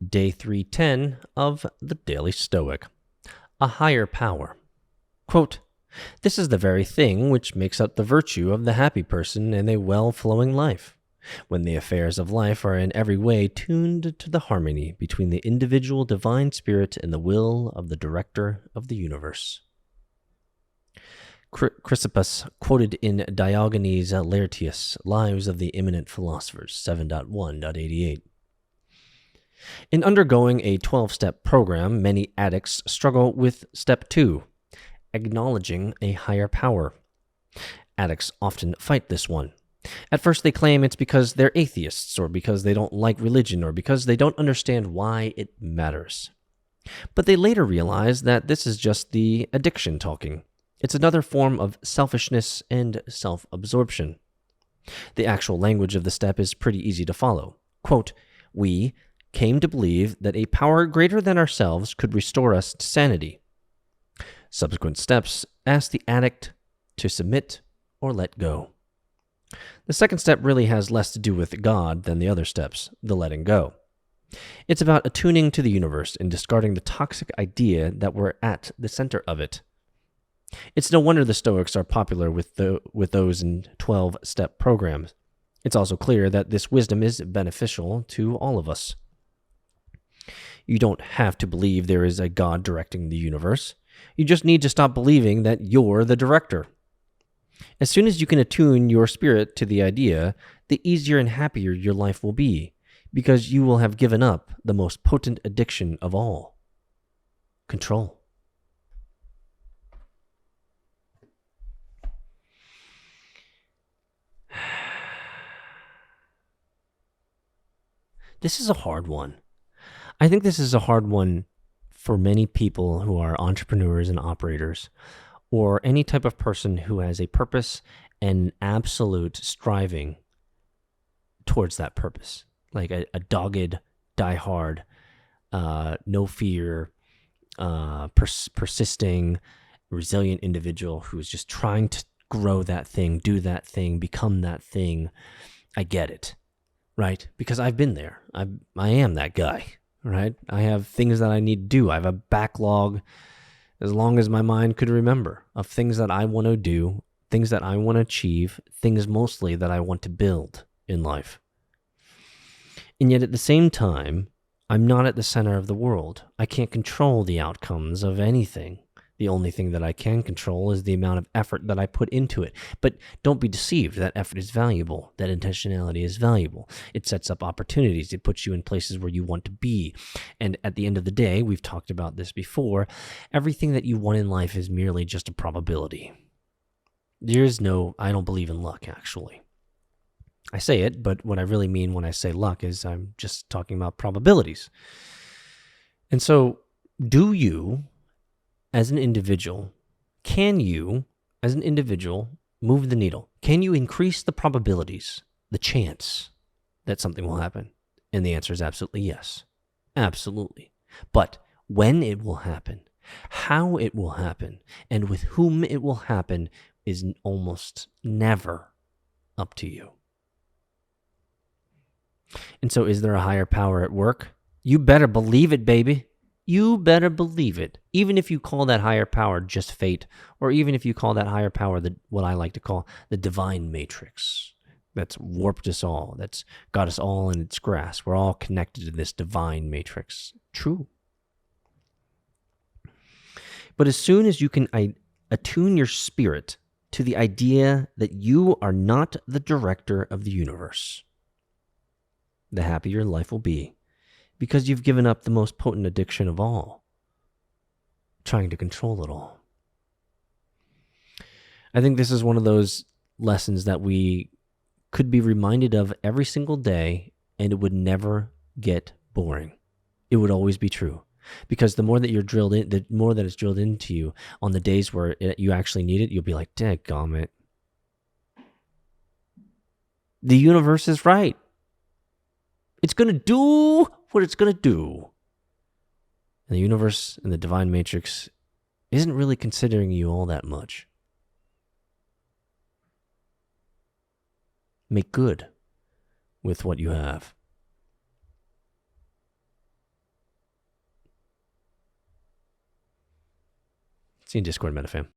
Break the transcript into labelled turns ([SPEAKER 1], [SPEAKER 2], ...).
[SPEAKER 1] Day 310 of the Daily Stoic. A higher power. Quote, "This is the very thing which makes up the virtue of the happy person and a well-flowing life, when the affairs of life are in every way tuned to the harmony between the individual divine spirit and the will of the director of the universe." Chrysippus quoted in Diogenes Laertius, Lives of the Eminent Philosophers, 7.1.88. In undergoing a 12-step program, many addicts struggle with step 2, acknowledging a higher power. Addicts often fight this one. At first they claim it's because they're atheists, or because they don't like religion, or because they don't understand why it matters. But they later realize that this is just the addiction talking. It's another form of selfishness and self-absorption. The actual language of the step is pretty easy to follow. Quote, "We came to believe that a power greater than ourselves could restore us to sanity." Subsequent steps ask the addict to submit or let go. The second step really has less to do with God than the other steps, the letting go. It's about attuning to the universe and discarding the toxic idea that we're at the center of it. It's no wonder the Stoics are popular with those in 12-step programs. It's also clear that this wisdom is beneficial to all of us. You don't have to believe there is a God directing the universe. You just need to stop believing that you're the director. As soon as you can attune your spirit to the idea, the easier and happier your life will be, because you will have given up the most potent addiction of all: control. This is a hard one. I think this is a hard one for many people who are entrepreneurs and operators, or any type of person who has a purpose and absolute striving towards that purpose. Like a dogged, diehard, no fear, persisting, resilient individual who is just trying to grow that thing, do that thing, become that thing. I get it, right? Because I've been there. I am that guy. Right? I have things that I need to do. I have a backlog, as long as my mind could remember, of things that I want to do, things that I want to achieve, things mostly that I want to build in life. And yet at the same time, I'm not at the center of the world. I can't control the outcomes of anything. The only thing that I can control is the amount of effort that I put into it. But don't be deceived. That effort is valuable. That intentionality is valuable. It sets up opportunities. It puts you in places where you want to be. And at the end of the day, we've talked about this before, everything that you want in life is merely just a probability. I don't believe in luck, actually. I say it, but what I really mean when I say luck is I'm just talking about probabilities. And so, do you, as an individual, can you, as an individual, move the needle? Can you increase the probabilities, the chance that something will happen? And the answer is absolutely yes. Absolutely. But when it will happen, how it will happen, and with whom it will happen is almost never up to you. And so is there a higher power at work? You better believe it, baby. You better believe it. Even if you call that higher power just fate, or even if you call that higher power what I like to call the divine matrix that's warped us all, that's got us all in its grasp. We're all connected to this divine matrix. True. But as soon as you can attune your spirit to the idea that you are not the director of the universe, the happier life will be. Because you've given up the most potent addiction of all, trying to control it all. I think this is one of those lessons that we could be reminded of every single day, and it would never get boring. It would always be true. Because the more that you're drilled in, the more that it's drilled into you on the days where you actually need it, you'll be like, dadgummit. The universe is right. It's going to do what it's going to do. And the universe and the divine matrix isn't really considering you all that much. Make good with what you have. See you in Discord, MetaFam.